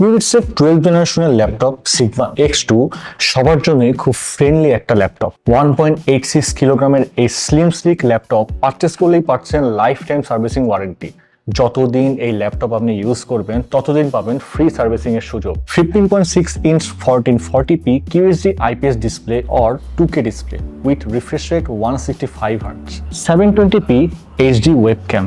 কিউবিটসের 12th জেনারেশনের laptop sigma X2 সবার জন্যই খুব ফ্রেন্ডলি একটা ল্যাপটপ। 1.86 কিলোগ্রামের এই স্লিম স্লিক ল্যাপটপ পারচেস করলেই পাচ্ছেন লাইফ টাইম সার্ভিসিং ওয়ারেন্টি। যতদিন এই ল্যাপটপ আপনি ইউজ করবেন ততদিন পাবেন ফ্রি সার্ভিসিং এর সুযোগ। 15.6 inch 1440p QHD IPS display or 2K display with refresh rate 165 Hz, 720p HD webcam,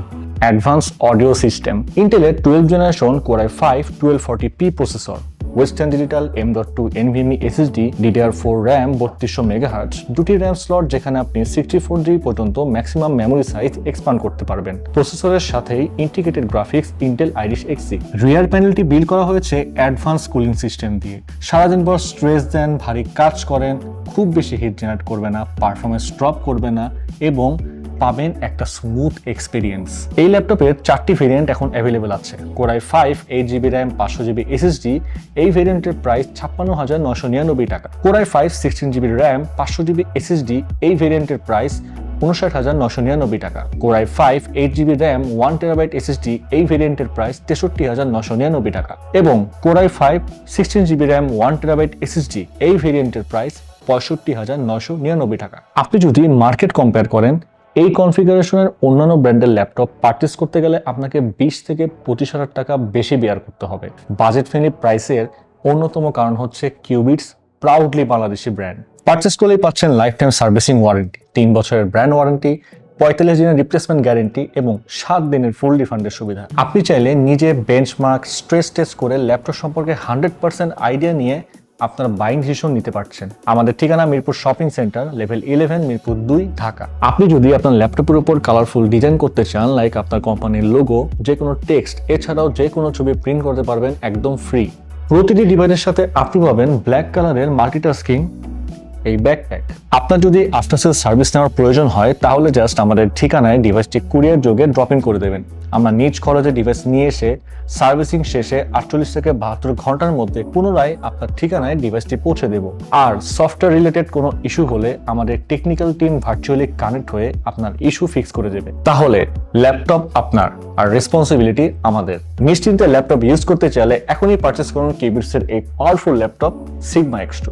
advanced audio system, Intel 12th generation Core i5 1240p processor, Western Digital M.2 NVMe SSD, DDR4 RAM 3200 MHz, দুটি RAM slot যেখানে আপনি 64GB পর্যন্ত maximum memory size expand করতে পারবেন। প্রসেসরের সাথেই integrated graphics Intel Iris Xe। রিয়ার প্যানেলটি build করা হয়েছে অ্যাডভান্স কুলিং সিস্টেম দিয়ে। সারাদিন পর স্ট্রেস দেন, ভারী কাজ করেন, খুব বেশি হিট জেনারেট করবে না, পারফরমেন্স ড্রপ করবে না এবং পাবেন একটা স্মুথ এক্সপিরিয়েন্স। এই ল্যাপটপের 4টি ভেরিয়েন্ট এখন অ্যাভেলেবল আছে। Core i5 8GB RAM 500GB SSD, এই ভেরিয়েন্টের প্রাইস 56,999 টাকা। Core i5 16GB RAM 500GB SSD, এই ভেরিয়েন্টের প্রাইস 59,999 টাকা। Core i5 8GB RAM 1TB SSD, এই ভেরিয়েন্টের প্রাইস 63,999 টাকা এবং Core i5 16GB RAM 1TB SSD, এই ভেরিয়েন্টের প্রাইস 65,999 টাকা। আপনি যদি মার্কেট কম্পেয়ার করেন, এই কনফিগারেশনের অন্যান্য ব্র্যান্ডের ল্যাপটপ পারচেস করতে গেলে আপনাকে 20 থেকে 25,000 টাকা বেশি বেয়ার করতে হবে। বাজেট ফ্রেন্ডলি প্রাইসের অন্যতম কারণ হচ্ছে cubits proudly Bangladeshi brand. Purchase করলেই পাচ্ছেন লাইফ টাইম সার্ভিসিং ওয়ারেন্টি, 3 বছরের ব্র্যান্ড ওয়ারেন্টি, 45 দিনের রিপ্লেসমেন্ট গ্যারেন্টি এবং 7 দিনের ফুল রিফান্ডের সুবিধা। আপনি চাইলে নিজে বেঞ্চমার্ক স্ট্রেস টেস্ট করে ল্যাপটপ সম্পর্কে 100% আইডিয়া নিয়ে আপনার বাইং ডিসিশন নিতে পারছেন। আমাদের ঠিকানা Mirpur shopping centre, level 11, Mirpur 2, Dhaka. আপনি যদি আপনার ল্যাপটপের উপর কালারফুল ডিজাইন করতে চান, লাইক আপনার কোম্পানির লোগো, যে কোনো টেক্সট, এছাড়াও যে কোনো ছবি প্রিন্ট করতে পারবেন একদম ফ্রি। প্রতিটি ডিভাইসের সাথে আপনি পাবেন ব্ল্যাক কালারের মাল্টিটাস্কিং এই ব্যাকপ্যাক। আপনার যদি আফটার সেল সার্ভিস নেওয়ার প্রয়োজন হয় তাহলে জাস্ট আমাদের ঠিকানায় ডিভাইসটি কুরিয়ার যোগে ড্রপ ইন করে দেবেন। আমরা নিজ খরচে ডিভাইস নিয়ে এসে সার্ভিসিং শেষে 48 থেকে 72 ঘন্টার মধ্যে পুনরায় আপনার ঠিকানায় ডিভাইসটি পৌঁছে দেব। আর সফটওয়্যার রিলেটেড কোনো ইস্যু হলে আমাদের টেকনিক্যাল টিম ভার্চুয়ালি কানেক্ট হয়ে আপনার ইস্যু ফিক্স করে দেবে। তাহলে ল্যাপটপ আপনার আর রেসপন্সিবিলিটি আমাদের। নিশ্চিন্তে ল্যাপটপ ইউজ করতে চাইলে এখনই পারচেস করুন কিউবিটসের এই পাওয়ারফুল ল্যাপটপ সিগমা X2।